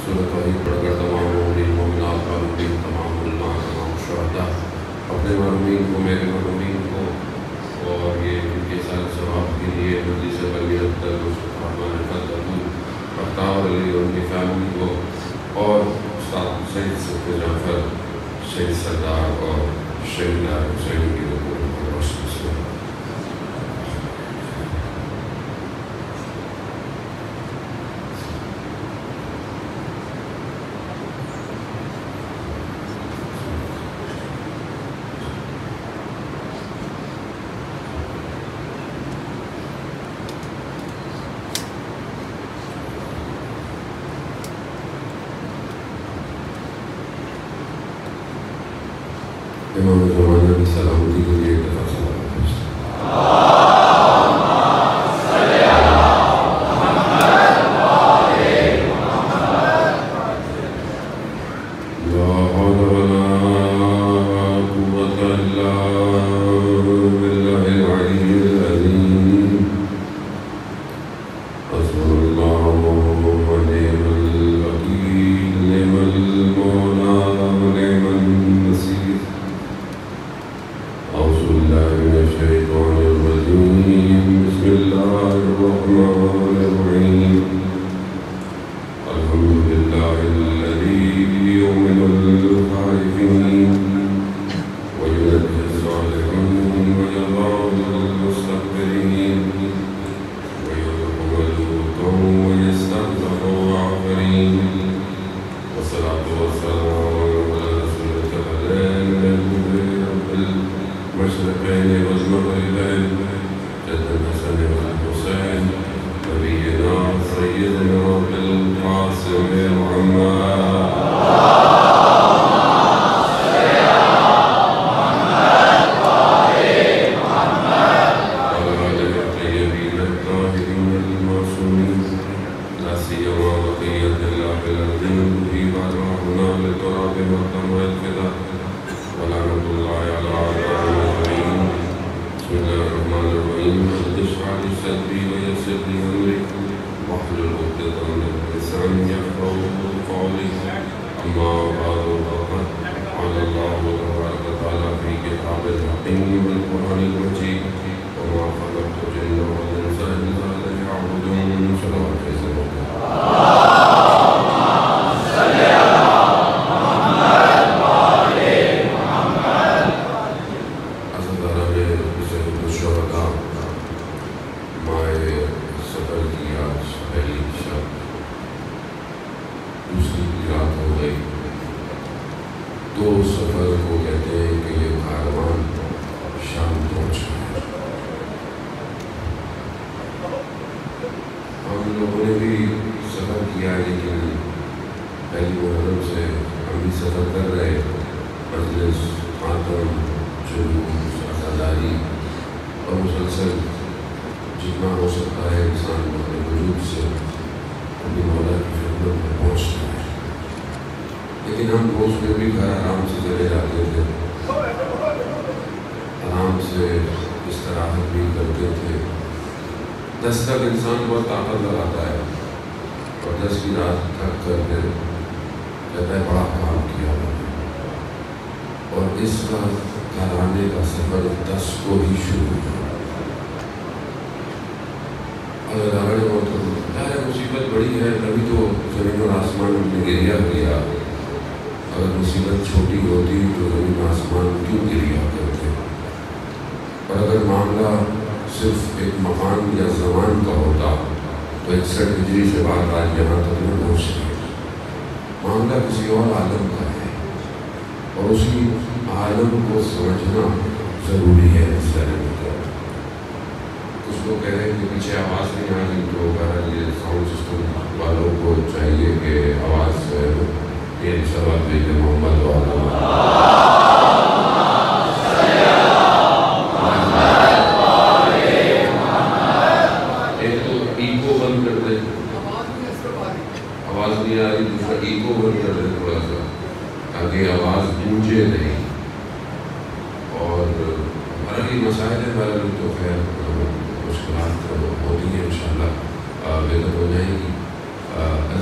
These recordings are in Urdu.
صورت وحی پڑھ کر تمام مومنین مومنات عالمین تمام علماء تمام شہداء اپنے مرحومین کو میرے مرحومین کو اور یہ ان کے سارے ثواب کے لیے مجلس بلیت اختار علی اور ان کی فیملی کو اور استاد سید صدق جعفر شہید سردار اور شہید حسین کی روح کو روشن سے امام زمانہ کی سلامتی کے لیے ایک دفعہ سلام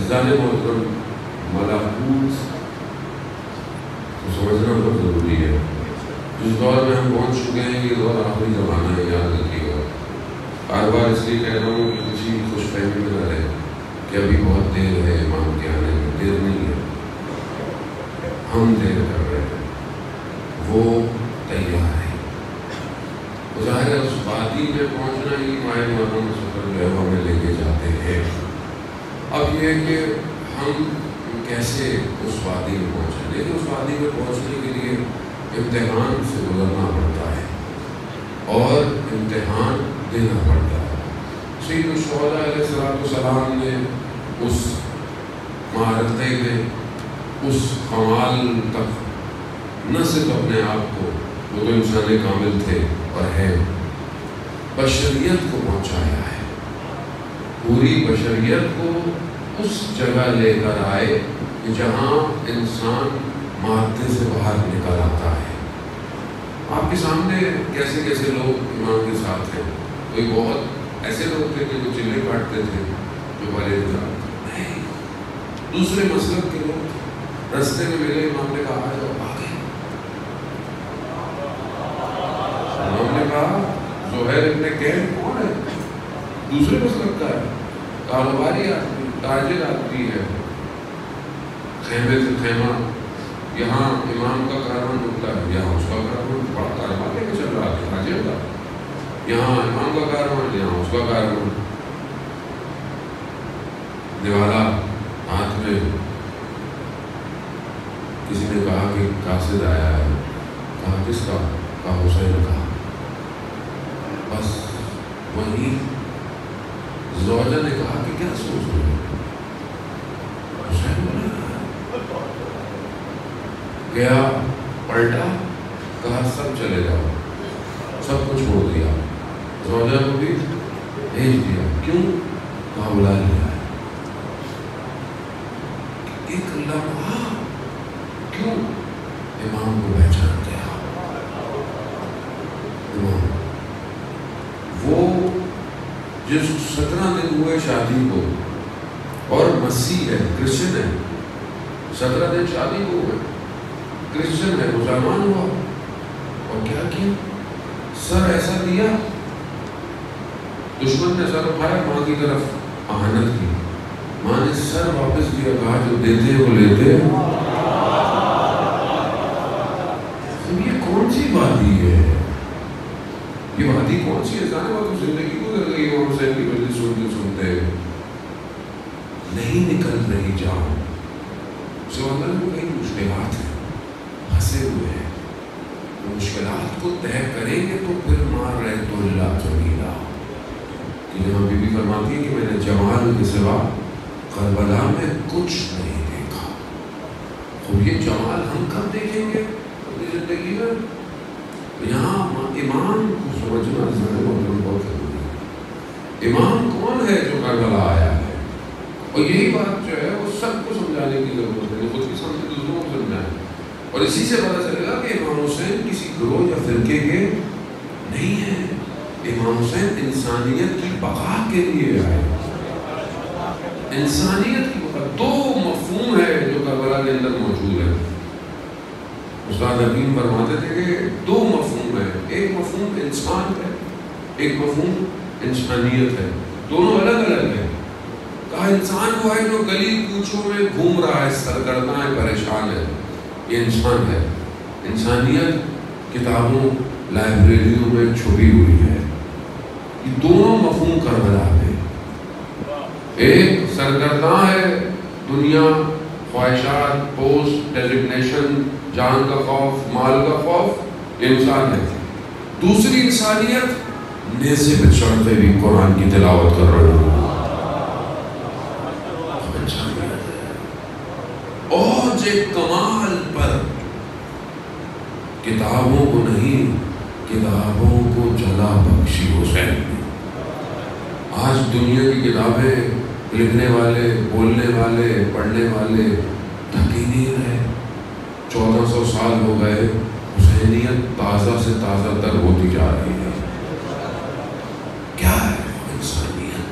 عزیزان محترم، ملکوت تو سمجھنا بہت ضروری ہے. جس دور میں ہم پہنچ چکے ہیں یہ دور آخری زمانہ ہے، یاد رکھیے گا. بار بار اس لیے کہہ رہا ہوں کہ کسی خوش فہمی میں نہ رہے کہ ابھی بہت دیر ہے امام کے آنے میں. دیر نہیں ہے، ہم دیر کر رہے ہیں، وہ تیار ہے. ظاہر ہے اس وادی میں پہنچنا ہی ماہ محرم سفر جو ہے وہ ہمیں لے کے جاتے ہیں. اب یہ ہے کہ ہم کیسے اس وادی میں پہنچیں، لیکن اس وادی میں پہنچنے کے لیے امتحان سے گزرنا پڑتا ہے اور امتحان دینا پڑتا ہے. سید الشہداء علیہ السلام نے اس معرکے میں اس کمال تک نہ صرف اپنے آپ کو، وہ تو انسان کامل تھے اور ہے، بشریت کو پہنچایا ہے. پوری بشریت کو اس جگہ لے کر آئے جہاں انسان مادے سے باہر نکل آتا ہے. آپ کے سامنے کیسے کیسے لوگ امام کے ساتھ ہیں. کوئی بہت ایسے لوگ تھے کہ جو چلے کاٹتے تھے، جو بڑے نہیں، دوسرے مسلک کے لوگ رستے میں ملے، امام نے کہا آ جاؤ، آ گئے. امام نے کہا زہیر ابن کہف کون ہے؟ دوسرے مسلک کا ہے، کاروباری آدمی، تاجر آدمی ہے. خیمے سے خیمہ، یہاں امام کا کاروان رکتا ہے، یہاں اس کا کاروان، بڑا کاروان لے کے چل رہا ہے تاجر کا. یہاں امام کا کاروان، یہاں اس کا کاروان. دیوالا ہاتھ میں، کسی نے کہا کہ قاصد آیا ہے. کہا کس کا؟ کہا حسین کا. بس وہی زوجہ نے کہا کہ کیا سوچ رہے ہیں؟ حسین بولا گیا، پلٹا، کہا سب چلے جاؤ، سب کچھ چھوڑ دیا. زوجہ کو بھی بھیج دیا. کیوں؟ کہا بلا لیا ہے. ایک لمحہ کیوں؟ امام کو پہچان گیا. امام وہ جس 17 دن ہوئے شادی کو، اور مسیح ہے، کرسچن ہے، 17 دن شادی کو ہوئے، کرسچن ہے، مسلمان ہوا، اور کیا کیا؟ سر ایسا دیا، دشمن نے سر اٹھایا، ماں کی طرف اہانت کی، ماں نے سر واپس دیا، کہا جو دیتے وہ لیتے. یہ کون سی وادی ہے؟ یہ وادی کون سی ہے؟ جانے والی زندگی گزر گئی اور حسین کی وجہ سنتے سنتے نہیں نکل رہی جان. سوال میں کئی مشکلات ہیں، پھنسے ہوئے ہیں. مشکلات کو طے کریں گے تو پھر مار رہے تو اللہ جمیلہ. یہاں بی بی فرماتی ہے کہ میں نے جمال کے سوا کربلا میں کچھ نہیں دیکھا. تو یہ جمال ہم کب دیکھیں گے اپنی زندگی میں؟ یہاں امام کو سمجھنا بہت ضروری ہے. امام کون ہے جو کربلا آیا ہے؟ اور یہی بات جو ہے وہ سب کو سمجھانے کی ضرورت ہے. خود کی سمجھے دوسروں کو سمجھائیں، اور اسی سے پتہ چلے گا کہ امام حسین کسی گروہ یا فرقے کے نہیں ہیں. امام حسین انسانیت کی بقا کے لیے آئے. انسانیت کی بقا. دو مفہوم ہے جو کربلا کے اندر موجود ہے. استاد حکیم فرماتے تھے کہ دو مفہوم ہے، ایک مفہوم انسان ہے، ایک مفہوم انسانیت ہے. دونوں الگ الگ ہیں. کہا انسان وہ ہے جو گلی کوچوں میں گھوم رہا ہے، سرگرداں ہے، پریشان ہے، یہ انسان ہے. انسانیت کتابوں لائبریریوں میں چھپی ہوئی ہے. یہ دونوں مفہوم کربلا میں. ایک سرگرداں ہے، دنیا، خواہشات، پوسٹ، ڈیزگنیشن، جان کا خوف، مال کا خوف، یہ انسان ہے. دوسری انسانیت نیزے پہ چڑھتے بھی قرآن کی تلاوت کر رہے ہیں. اور جو کمال پر کتابوں کو نہیں، کتابوں کو جلا بخشی حسین نے. آج دنیا کی کتابیں لکھنے والے، بولنے والے، پڑھنے والے تھکی نہیں رہے. 1400 سال ہو گئے، حسینیت تازہ سے تازہ تر ہوتی جا رہی ہے. کیا ہے انسانیت؟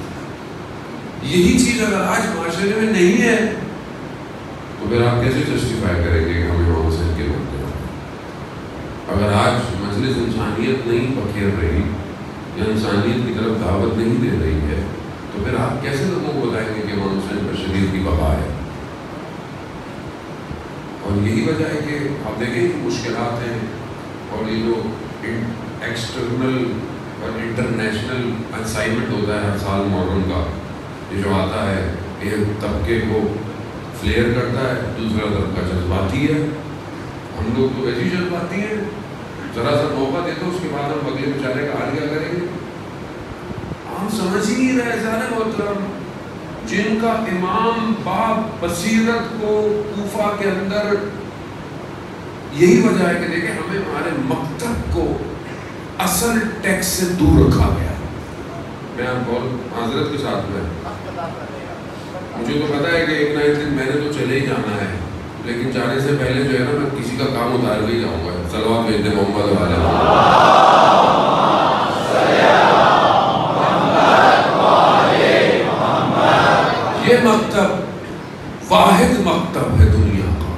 یہی چیز اگر آج معاشرے میں نہیں ہے تو پھر آپ کیسے جسٹیفائی کریں گے کہ ہمیں امام حسین کے بنتے ہیں؟ اگر آج مجلس انسانیت نہیں پکھیر رہی یا انسانیت کی طرف دعوت نہیں دے رہی ہے تو پھر آپ کیسے لوگوں کو بتائیں گے کہ امام حسین پر شریعت کی بقا ہے؟ اور یہی وجہ ہے کہ آپ دیکھیں کہ مشکلات ہیں اور یہ جو ایکسٹرنل اور انٹرنیشنل اسائنمنٹ ہوتا ہے ہر سال محرم کا، یہ جو آتا ہے ایک طبقے کو فلیئر کرتا ہے، دوسرا طبقہ جذباتی ہے. ہم لوگ تو ایسی جذباتی ہیں، ذرا سا موقع دے دو اس کے بعد ہم اگلے بیچارے کا حال کیا کریں گے. ہم سمجھ ہی نہیں رہے زیادہ محترم، جن کا امام باپ بصیرت کو کوفہ کے اندر، یہی وجہ ہے کہ دیکھیں ہمیں ہمارے مکتب کو اصل ٹیکس سے دور رکھا گیا. میں آپ کو معذرت کے ساتھ میں مجھے تو پتا ہے کہ ایک نہ ایک دن میں نے تو چلے ہی جانا ہے، لیکن جانے سے پہلے جو ہے نا میں کسی کا کام اتار کے ہی جاؤں گا. صلوات بھیج دیں محمد یہ مکتب واحد مکتب ہے دنیا کا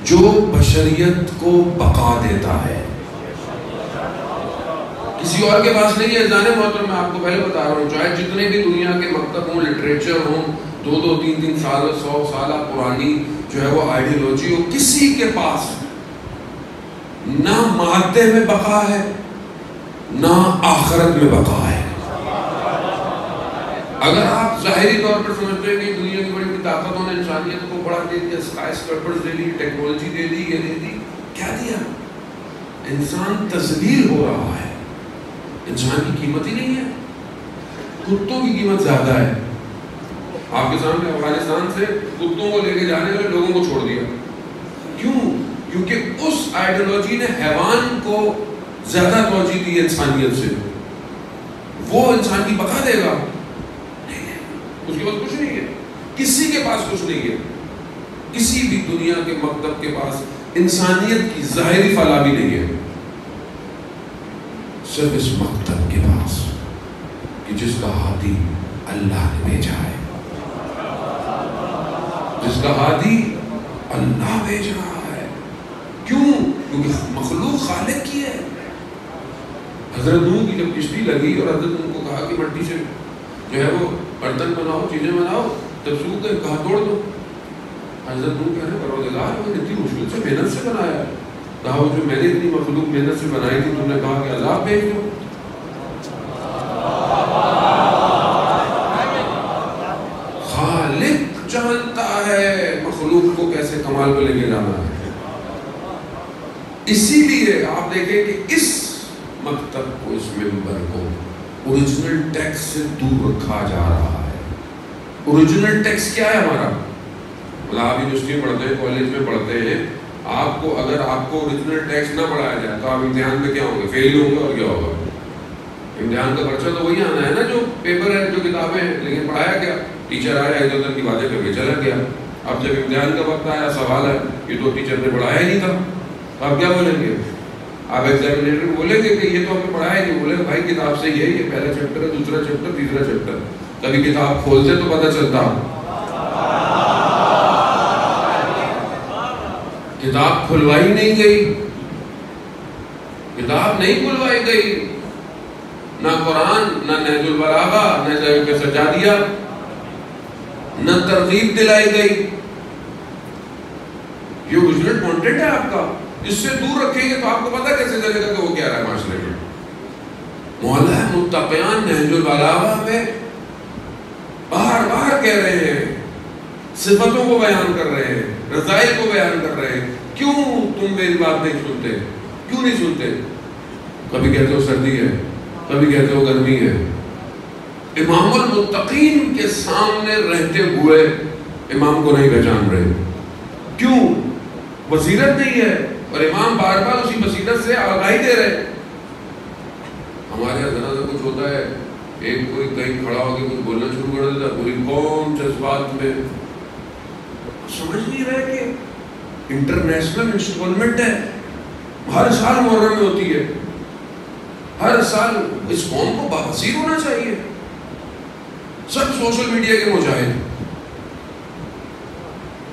جو بشریت کو بقا دیتا ہے، کسی اور کے پاس نہیں ہے. جانے محترم میں آپ کو پہلے بتا رہا ہوں، چاہے جتنے بھی دنیا کے مکتب ہوں، لٹریچر ہوں، 2-3 سال 100 سالہ پرانی جو ہے وہ آئیڈیالوجی ہو، کسی کے پاس نہ مادے میں بقا ہے نہ آخرت میں بقا ہے. اگر آپ ظاہری طور پر سمجھتے ہیں کہ دنیا کی بڑی بڑی طاقتوں نے انسانیت کو بڑھا دے دیا، اسکائی اسکرپرز دے دی، ٹیکنالوجی دے دی، یہ دے دی، کیا دیا؟ انسان تذلیل ہو رہا ہے. انسان کی قیمت ہی نہیں ہے، کتوں کی قیمت زیادہ ہے. آپ کے سامنے افغانستان سے کتوں کو لے کے جانے والے لوگوں کو چھوڑ دیا. کیوں؟ کیونکہ اس آئیڈیالوجی نے حیوان کو زیادہ توجہ دی انسانیت سے. وہ انسان کی بقا دے گا؟ اس کے پاس کچھ نہیں ہے، کسی کے پاس کچھ نہیں ہے. کسی بھی دنیا کے مکتب کے پاس انسانیت کی ظاہری فلاح بھی نہیں ہے. صرف اس مکتب کے پاس کہ جس کا ہادی اللہ نے بھیجا ہے، جس کا ہادی اللہ بھیج رہا ہے. کیوں؟ کیونکہ مخلوق خالق کی ہے. حضرت نوح کی جب کشتی لگی اور حضرت ان کو کہا کہ مٹی سے جو ہے وہ برتن بناؤ، چیزیں بناؤ، تب سوکھ گئے، کہا توڑ دو. حضرت نوح کہہ رہے ہیں پروردگار میں نے اتنی مشکل سے محنت سے بنایا ہے. کہا وہ جو میں نے اتنی مخلوق محنت سے بنائی تھی، تم نے کہا کہ عذاب بھیج دو. خالق جانتا ہے مخلوق کو کیسے کمال پہ لے کے جانا ہے. اسی لیے آپ دیکھیں کہ اس مکتب کو، اس ممبر کو اوریجنل ٹیکس سے دور رکھا جا رہا ہے. اوریجنل ٹیکس کیا ہے ہمارا؟ مطلب آپ یونیورسٹی میں پڑھتے ہیں، کالج میں پڑھتے ہیں، آپ کو اگر آپ کو اوریجنل ٹیکس نہ پڑھایا جائے تو آپ امتحان میں کیا ہوں گے؟ فیل ہوں گے. اور کیا ہوگا؟ امتحان کا خرچہ تو وہی آنا ہے نا، جو پیپر ہے، جو کتابیں ہیں. لیکن پڑھایا کیا؟ ٹیچر آیا ادھر ادھر کی باتیں کر کے چلا گیا. اب جب امتحان کا وقت آیا، سوال ہے، یہ تو ٹیچر نے پڑھایا ہی نہیں تھا، تو آپ کیا بولیں گے؟ آپ ایگزامینیٹر کو بولیں گے کہ یہ تو ہمیں پڑھایا ہی نہیں. بولے بھائی کتاب سے یہ پہلا چیپٹر ہے، دوسرا چیپٹر، تیسرا چیپٹر. کبھی کتاب کھولتے تو پتہ چلتا. کتاب کھلوائی نہیں گئی، کتاب نہیں کھلوائی گئی. نہ قرآن، نہ نہج البلاغہ، نہ ذیل سجادیہ، نہ ترغیب دلائی گئی. یہ اوریجنل کانٹینٹ ہے آپ کا. اس سے دور رکھیں گے تو آپ کو پتہ کیسے چلے گا کہ وہ کیا رہا ہے معاشرے میں. مولا متقیان نہج البلاغہ میں بار بار کہہ رہے ہیں، صفتوں کو بیان کر رہے ہیں، رضائل کو بیان کر رہے ہیں. کیوں تم میری بات نہیں سنتے؟ کیوں نہیں سنتے؟ کبھی کہتے ہو سردی ہے، کبھی کہتے ہو گرمی ہے. امام المتقین کے سامنے رہتے ہوئے امام کو نہیں پہچان رہے. کیوں؟ بصیرت نہیں ہے، اور امام بار بار اسی بصیرت سے آگاہی دے رہے. ہمارے یہاں ذرا سا کچھ ہوتا ہے، ایک کوئی کہیں کھڑا ہو کے کچھ بولنا شروع کر دیتا، پوری قوم جذبات میں. سمجھ نہیں رہے کہ انٹرنیشنل انسٹالمنٹ ہے، ہر سال محرم میں ہوتی ہے، ہر سال. اس قوم کو بابصیر ہونا چاہیے. سب سوشل میڈیا کے مجاہد،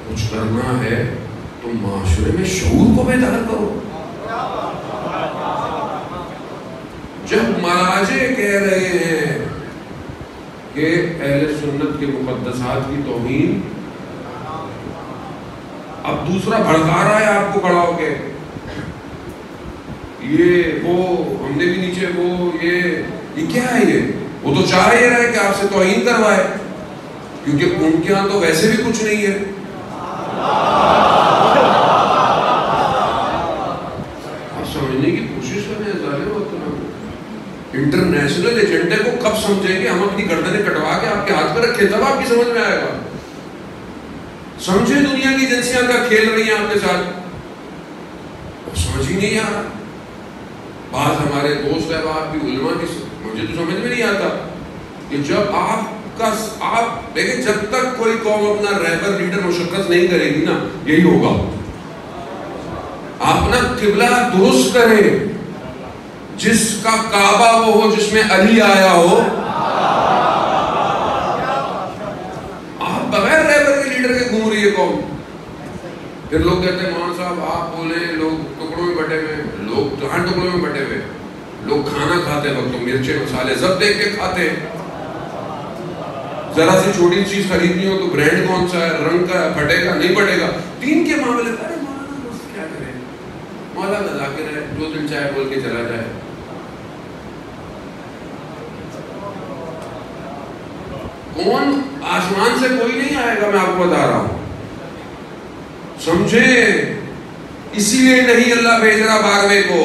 کچھ کرنا ہے تو معاشرے میں شعور کو بیدار کرو. جب مراجع کہہ رہے ہیں کہ اہل سنت کے مقدسات کی توہین، اب دوسرا بھڑکا رہا ہے آپ کو کھڑا ہو کے، یہ وہ ہم نے بھی نیچے وہ یہ کیا ہے، یہ وہ تو چاہ ہی رہا ہے کہ آپ سے توہین کروائے، کیونکہ ان کے ہاں تو ویسے بھی کچھ نہیں ہے. آپ سمجھنے کی کوشش کریں ظالم وطن، انٹرنیشنل ایجنڈے کو کب سمجھیں گے؟ ہم اپنی گردنیں کٹوا کے آپ کے ہاتھ پہ رکھے تب آپ کی سمجھ میں آئے گا. سمجھے دنیا کی ایجنسیاں کا کھیل رہی ہیں آپ کے ساتھ، سمجھ ہی نہیں آ رہا. بعض ہمارے دوست احباب بھی علماء بھی، مجھے تو سمجھ میں نہیں آتا کہ جب آپ دیکھیں جب تک کوئی قوم اپنا رہبر لیڈر مشخص نہیں کرے گی نا، یہی ہوگا. آپ اپنا قبلہ درست کریں، جس کا کعبہ وہ ہو جس میں علی آیا ہو. آپ بغیر رہبر کے لیڈر کے گھوم رہی ہے قوم. پھر لوگ کہتے ہیں مولانا صاحب آپ بولیں، لوگ ٹکڑوں میں بٹے ہوئے، لوگ جہاں ٹکڑوں میں بٹے ہوئے، لوگ کھانا کھاتے وقت تو مرچے مسالے سب دیکھ کے کھاتے ہیں. ذرا سی چھوٹی چیز خریدنی ہو تو برانڈ کون سا ہے، رنگ کا ہے، پھٹے گا نہیں پھٹے گا. دین کے معاملے میں ارے مولانا بس کیا کریں، مولانا ذاکر ہے، جو دل چاہے بول کے چلا جائے. کون آسمان سے کوئی نہیں آئے گا، میں آپ کو بتا رہا ہوں. سمجھیں، اسی لیے نہیں اللہ بھیج رہا 12ویں کو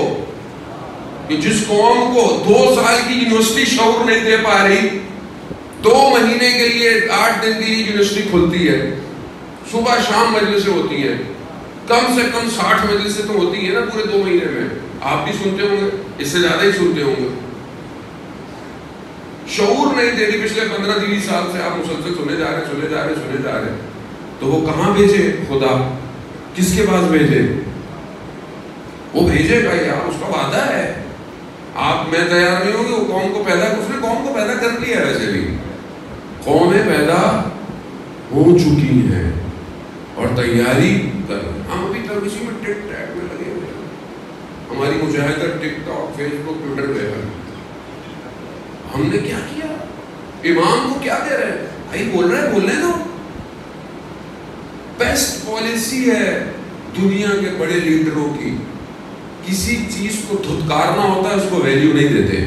کہ جس قوم کو 2 سال کی یونیورسٹی شعور نہیں دے پا رہی، 2 مہینے کے لیے 8 دن کی یونیورسٹی کھلتی ہے، صبح شام مجلسیں ہوتی ہیں، کم سے کم 60 مجلسیں تو ہوتی ہیں نا پورے 2 مہینے میں. آپ بھی سنتے ہوں گے، اس سے زیادہ ہی سنتے ہوں گے. شعور نہیں دے رہی، پچھلے 15-20 سال سے آپ مسلسل سنے جا رہے. تو وہ کہاں بھیجے خدا؟ کس کے پاس بھیجے؟ وہ بھیجے گا یار، اس کا وعدہ ہے. آپ میں تیار نہیں ہوں گے. وہ قوم کو پیدا، اس نے قوم کو پیدا کر لیا ہے. ویسے بھی قومیں پیدا ہو چکی ہیں اور تیاری کر. ہم ابھی تک اسی میں ٹک ٹیک میں لگے ہوئے ہیں. ہماری مجاہدہ ٹک ٹاک، فیس بک، ٹویٹر پہ ہے. ہم نے کیا کیا؟ امام کو کیا دے رہے ہیں؟ بھائی بول رہے ہیں، بولنے دو. بیسٹ پالیسی ہے دنیا کے بڑے لیڈروں کی، کسی چیز کو دھتکارنا ہوتا ہے اس کو ویلیو نہیں دیتے.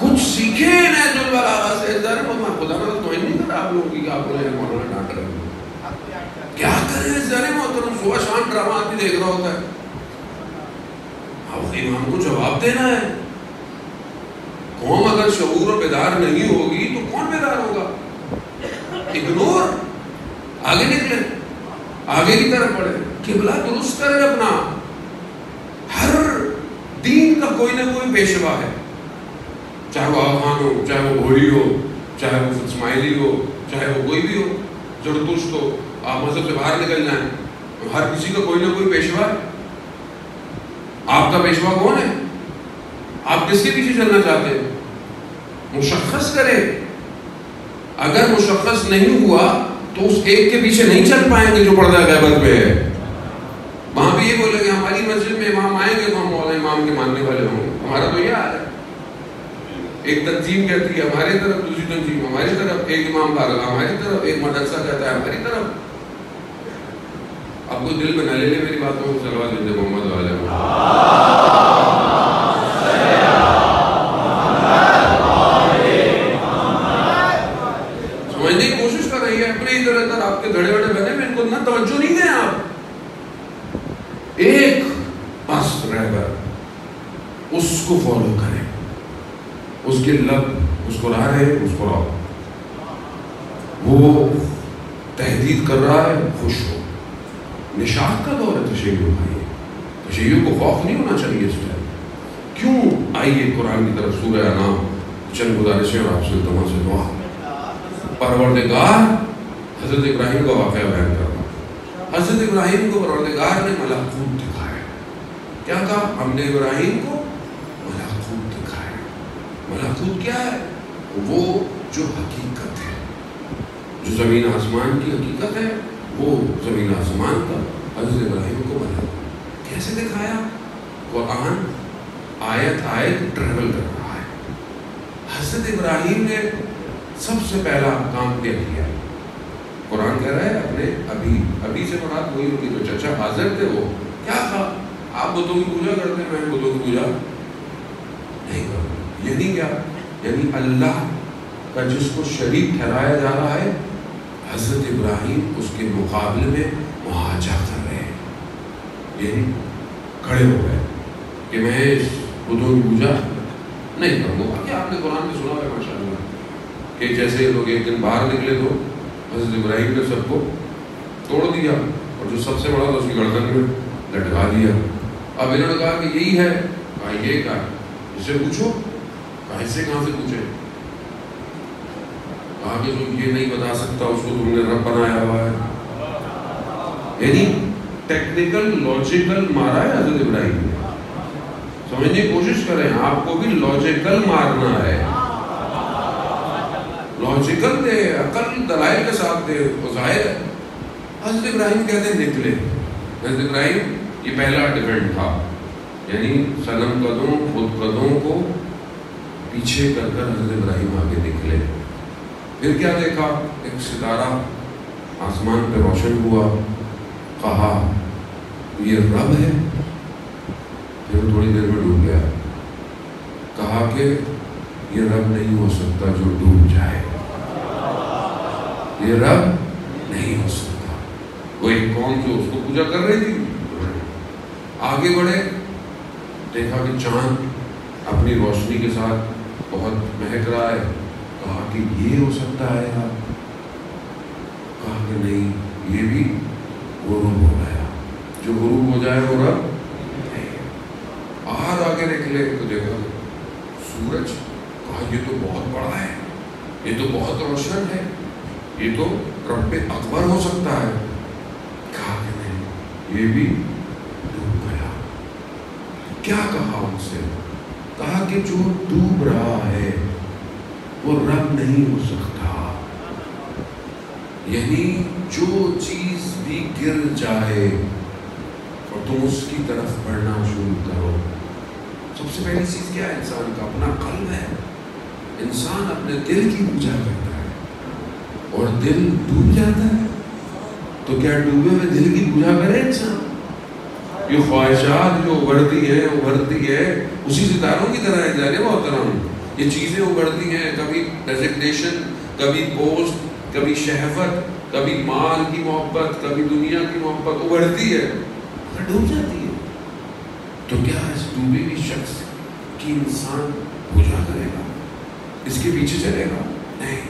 کچھ سیکھیں نہج البلاغہ سے. خدا نے تو نہیں کرا آپ لوگوں کی کہ آپ بولے مولانا ڈانٹ رہے ہیں. کیا کریں ذرا محترم، صبح شام ڈرامہ آدمی دیکھ رہا ہوتا ہے. اب امام کو جواب دینا ہے. قوم اگر شعور و بیدار نہیں ہوگی تو کون بیدار ہوگا؟ اگنور، آگے نکلے، آگے کی طرف بڑھے، قبلہ درست کرے اپنا. ہر دین کا کوئی نہ کوئی پیشوا ہے، چاہے وہ افغان ہو، چاہے وہ گھوڑی ہو، چاہے وہ اسماعیلی ہو، چاہے وہ کوئی بھی ہو، زرتشت ہو. آپ مذہب سے باہر نکل جائیں، ہر کسی کا کوئی نہ کوئی پیشوا ہے. آپ کا پیشوا کون ہے؟ آپ کس کے پیچھے چلنا چاہتے ہیں؟ مشخص کریں. اگر مشخص نہیں ہوا تو اس ایک کے پیچھے نہیں چل پائیں گے جو پردہ غیبت پہ ہے. وہاں بھی یہ بولیں گے ہماری مسجد میں امام آئیں گے تو ہم مولا امام کے ماننے والے ہوں گے. ہمارا تو یہ حال ہے. ایک تنظیم کہتی ہے ہماری طرف، دوسری تنظیم ہماری طرف، ایک امام بارگاہ ہماری طرف، ایک مدرسہ کہتا ہے ہماری طرف. اب کو دل میں نہ لے لے میری باتوں کو. صلوات دے محمد والے سمجھنے کی کوشش کر رہی ہے. اپنے ادھر ادھر آپ کے گھڑے وڑے بنے میں ان کو نہ توجہ نہیں دیں. آپ ایک بس رہبر، اس کو فالو کریں، اس کے لب اس کو راہ رہے، اس کو راہ. وہ تحدید کر رہا ہے، خوش ہو. نشاط کا دور ہے تشیع بھائی. تشیع کو خوف نہیں ہونا چاہیے اس ٹائم. کیوں؟ آئیے قرآن کی طرف. سورہ انعام چند گزارشیں اور آپ سے تمام سے دعا. پروردگار حضرت ابراہیم کا واقعہ بیان کر رہا ہوں. حضرت ابراہیم کو پروردگار نے ملکوت دکھایا. کیا کہا؟ ہم نے ابراہیم کو ملکوت دکھایا. ملکوت کیا ہے؟ وہ جو حقیقت ہے، جو زمین آسمان کی حقیقت ہے، وہ زمین آسمان کا حضرت ابراہیم کو بنا. کیسے دکھایا؟ قرآن آیت آیت ٹریول کر رہا ہے. حضرت ابراہیم نے سب سے پہلا کام کیا کیا؟ قرآن کہہ رہا ہے اپنے ابھی سے مراد وہی ہوگی جو چچا حاضر تھے. وہ کیا کہا؟ آپ بتوں کی پوجا کرتے ہیں، میں بتوں کی پوجا نہیں کروں. یعنی کیا؟ یعنی اللہ کا جس کو شریک ٹھہرایا جا رہا ہے، حضرت ابراہیم اس کے مقابلے میں محاجہ کر رہے ہیں. یعنی کھڑے ہو گئے کہ میں اس بتوں کی پوجا نہیں کروں گا. کہ آپ نے قرآن میں سنا ہے ماشاء اللہ کہ جیسے لوگ ایک دن باہر نکلے تو حضرت ابراہیم نے سب کو توڑ دیا اور جو سب سے بڑا تھا اس کی گردن میں لٹکا دیا. اب انہوں نے کہا کہ یہی ہے. کہا یہ کہا اس سے پوچھو. کہا اس سے کہاں سے پوچھے؟ کہا کہ جو یہ نہیں بتا سکتا اس کو تم نے رب بنایا ہوا ہے. یعنی ٹیکنیکل لاجیکل مارا ہے حضرت ابراہیم نے. سمجھنے کی کوشش کریں، آپ کو بھی لاجیکل مارنا ہے. لاجیکل دے، عقل دلائل کے ساتھ دے. ظاہر ہے حضرت ابراہیم کہتے ہیں نکلے. حضرت ابراہیم یہ پہلا ڈیفینڈ تھا، یعنی صنم قدوں خود قدوں کو پیچھے کر کر حضرت ابراہیم آگے نکلے. پھر کیا دیکھا؟ ایک ستارہ آسمان پہ روشن ہوا. کہا یہ رب ہے. پھر تھوڑی دیر میں ڈوب گیا. کہا کہ یہ رب نہیں ہو سکتا جو ڈوب جائے. یہ رب نہیں ہو سکتا. وہ ایک قوم جو اس کو پوجا کر رہی تھی آگے بڑھے. دیکھا کہ چاند اپنی روشنی کے ساتھ بہت مہک رہا ہے. کہا کہ یہ ہو سکتا ہے یار. کہا کہ نہیں، یہ بھی غروب ہو گیا. جو غروب ہو جائے وہ رب نہیں. اور آگے نکلے تو دیکھا سورج. کہا یہ تو بہت بڑا ہے، یہ تو بہت روشن ہے، یہ تو رب اکبر ہو سکتا ہے. کہا کہ نہیں، یہ بھی ڈوب گیا. کیا کہا ان سے؟ کہا کہ جو ڈوب رہا ہے وہ رب نہیں ہو سکتا. یعنی جو چیز بھی گر جائے اور تم اس کی طرف بڑھنا شروع کرو. سب سے پہلی چیز کیا ہے؟ انسان کا اپنا قلب ہے. انسان اپنے دل کی پوجا کرتا ہے اور دل ڈوب جاتا ہے. تو کیا ڈوبے ہوئے دل کی پوجا کرے انسان؟ یہ خواہشات جو ابھرتی ہے اسی ستاروں کی طرح ہے جانے محترم. یہ چیزیں ابھرتی ہیں، کبھی ڈیزگنیشن، کبھی پوسٹ، کبھی شہوت، کبھی مال کی محبت، کبھی دنیا کی محبت ابھرتی ہے، ڈوب جاتی ہے. تو کیا اس ڈوبے ہوئی شخص کی انسان پوجا کرے گا؟ اس کے پیچھے چلے گا؟ نہیں.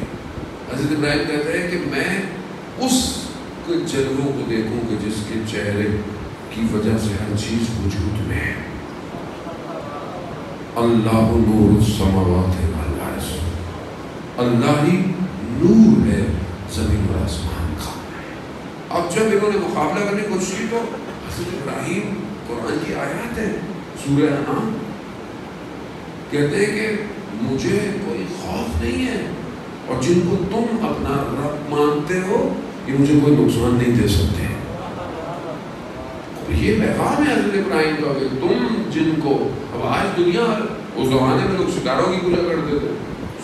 حضرت ابراہیم کہتے ہیں کہ میں اس جلووں کو دیکھوں کہ جس کے چہرے کی وجہ سے ہر چیز وجود میں ہے. اللہ نور السماوات والارض. اللہ ہی نور ہے زمین اور آسمان کا. اب جب انہوں نے مقابلہ کرنے کی کوشش کی تو حضرت ابراہیم، قرآن کی آیات ہے سورہ انعام، کہتے ہیں کہ مجھے کوئی خوف نہیں ہے اور جن کو تم اپنا رب مانتے ہو یہ مجھے کوئی نقصان نہیں دے سکتے. یہ پیغام ہے حضرت ابراہیم کا کہ تم جن کو، اب آج دنیا، اس زمانے میں لوگ ستاروں کی پوجا کرتے تھے،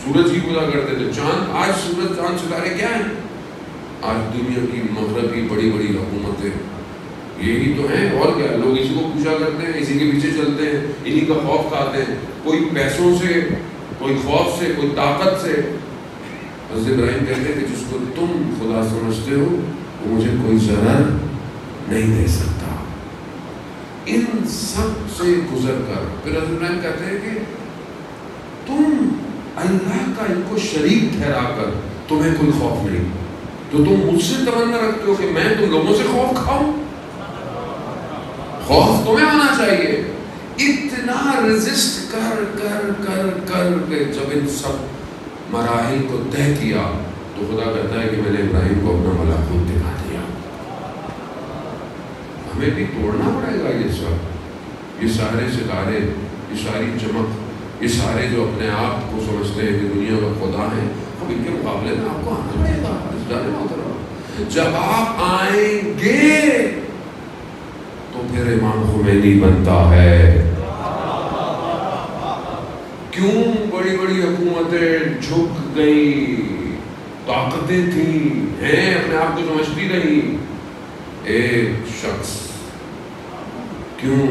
سورج کی پوجا کرتے تھے، چاند. آج سورج چاند ستارے کیا ہیں؟ آج دنیا کی مغربی بڑی بڑی حکومتیں یہی تو ہیں. اور کیا؟ لوگ اسی کو پوجا کرتے ہیں، اسی کے پیچھے چلتے ہیں، انہی کا خوف کھاتے ہیں. کوئی پیسوں سے، کوئی خوف سے، کوئی طاقت سے. حضرت ابراہیم کہتے ہیں کہ جس کو تم خدا سمجھتے ہو وہ مجھے کوئی ضرر نہیں دے سکتا. ان سب سے گزر کر پھر حضرت ابراہیم کہتے ہیں کہ تم اللہ کا ان کو شریک ٹھہرا کر تمہیں کوئی خوف نہیں، تو تم مجھ سے تمنا رکھتے ہو کہ میں تم لوگوں سے خوف کھاؤں؟ خوف تمہیں آنا چاہیے. اتنا ریزسٹ کر کر کر کر کے جب ان سب مراحل کو طے کیا تو خدا کہتا ہے کہ میں نے ابراہیم کو اپنا ملکوت دکھا دیا. ہمیں بھی توڑنا پڑے گا یہ سب، یہ سارے ستارے، یہ ساری چمک، یہ سارے جو اپنے آپ کو سمجھتے ہیں کہ دنیا کا خدا ہے، اب ان کے مقابلے میں آپ کو آنا پڑے گا. جب آپ آئیں گے تو پھر امام خمینی بنتا ہے. کیوں بڑی بڑی حکومتیں جھک گئی، طاقتیں تھیں، ہیں اپنے آپ کو سمجھتی نہیں. ایک شخص کیوں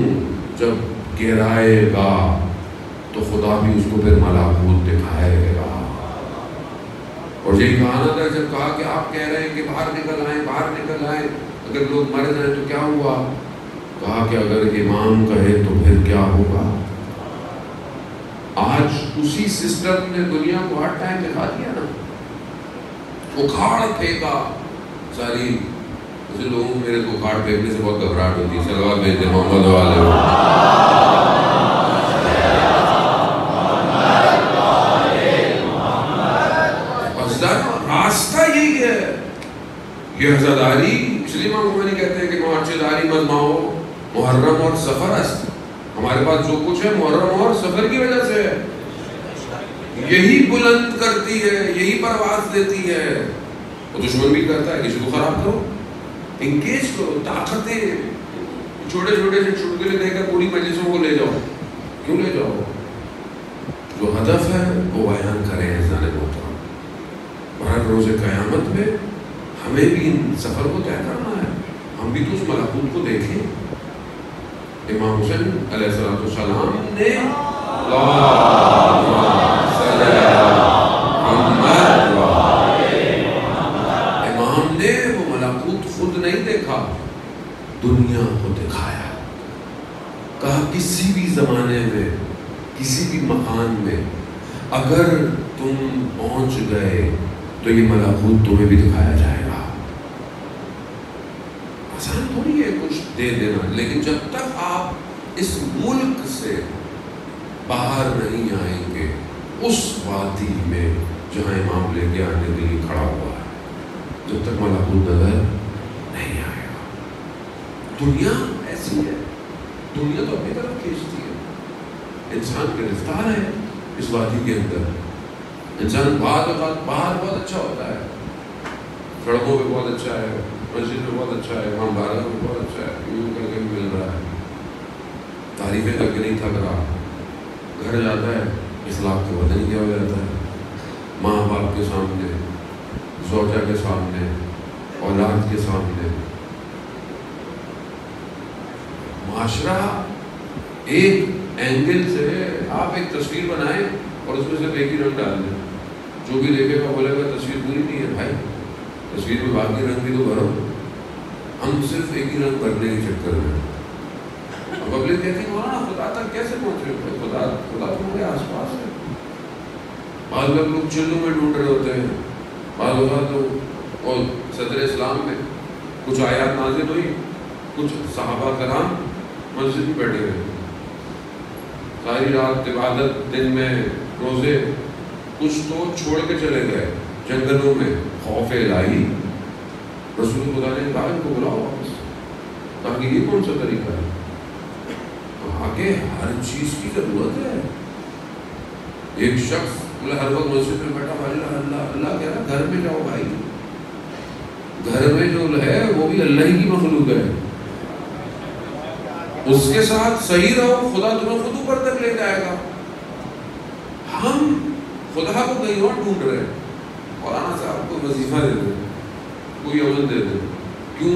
جب گرائے گا تو خدا بھی اس کو پھر ملکوت دکھائے گا. اور یہی کہا تھا جب کہا کہ آپ کہہ رہے ہیں کہ باہر نکل آئیں، باہر نکل آئیں، اگر لوگ مر جائیں تو کیا ہوا؟ کہا کہ اگر امام کہے تو پھر کیا ہوگا. آج اسی سسٹم نے دنیا کو ہر ٹائم دکھا دیا نا، اکھاڑ پھینکا ساری. اسے لوگوں کو میرے کو اکھاڑ پھینکنے سے بہت گھبراہٹ ہوتی ہے. صلوات بھیجتے محمد والے راستہ یہی ہے. یہ عزاداری اس لیے امام خمینی کہتے ہیں کہ معاشداری مجمعو محرم اور سفر است. ہمارے پاس جو کچھ ہے محرم اور سفر کی وجہ سے ہے. یہی بلند کرتی ہے، یہی پرواز دیتی ہے. اور دشمن بھی کرتا ہے کسی کو خراب کرو، انگیج کرو. طاقتیں چھوٹے چھوٹے سے چٹکلے دے کر پوری مجلسوں کو لے جاؤ. کیوں لے جاؤ؟ جو ہدف ہے وہ بیان کریں. عزیزان محترم، ہر روز قیامت میں ہمیں بھی ان سفر کو طے کرنا ہے. ہم بھی تو اس ملکوت کو دیکھیں. امام حسین علیہ السلام نے امام نے وہ ملکوت خود نہیں دیکھا، دنیا کو دکھایا. کہا کسی بھی زمانے میں، کسی بھی مکان میں اگر تم پہنچ گئے تو یہ ملکوت تمہیں بھی دکھایا جائے گا. آسان تھوڑی ہے کچھ دے دینا، لیکن جب تک آپ اس ملک سے باہر نہیں آئیں گے اس وادی میں جہاں امام لے کے آنے کے لیے کھڑا ہوا ہے، جب تک ملکوت نظر نہیں آئے گا. دنیا ایسی ہے، دنیا تو اپنی طرف کھینچتی ہے. انسان گرفتار ہے اس وادی کے اندر. انسان بعض اوقات باہر بہت اچھا ہوتا ہے، سڑکوں پہ بہت اچھا ہے، مسجد میں بہت اچھا ہے، امام بارگاہ میں بہت اچھا ہے، یوں کر کے بھی مل رہا ہے، تعریفیں کر کے نہیں تھک رہا. گھر جاتا ہے اخلاق کے بدل کیا ہو جاتا ہے. ماں باپ کے سامنے، زوجہ کے سامنے، اولاد کے سامنے معاشرہ ایک اینگل سے آپ ایک تصویر بنائیں اور اس میں صرف ایک ہی رنگ ڈال دیں. جو بھی دیکھے گا بولے گا تصویر پوری نہیں ہے. بھائی تصویر میں باقی رنگ بھی تو بھرو. ہم صرف ایک ہی رنگ بھرنے کے چکر میں. پبلک کہتی ہے مولانا خدا تک کیسے پہنچے؟ خدا تمہارے آس پاس ہے. بعض لوگ چلوں میں ڈھونڈ رہے ہوتے ہیں. بعض اوقات تو اور صدر اسلام میں کچھ آیات نازل ہوئی، کچھ صحابہ کرام مسجد میں بیٹھے ہوئے، ساری رات عبادت، دن میں روزے. کچھ تو چھوڑ کے چلے گئے جنگلوں میں، خوف الہی. رسول خدا نے کہا ان کو بلاؤ واپس. تاکہ یہ کون سا طریقہ ہے؟ آگے ہر چیز کی ضرورت ہے. ایک شخص بولے ہر وقت مسجد میں بیٹھا اللہ اللہ اللہ کہہ رہا، گھر میں جاؤ بھائی. گھر میں جو ہے وہ بھی اللہ ہی کی مخلوق ہے. اس کے ساتھ صحیح رہو، خدا تمہیں خود اوپر تک لے جائے گا. ہم خدا کو کہیں اور ڈھونڈ رہے ہیں. مولانا صاحب کو وظیفہ دے دیں، کوئی عمل دے دیں. کیوں؟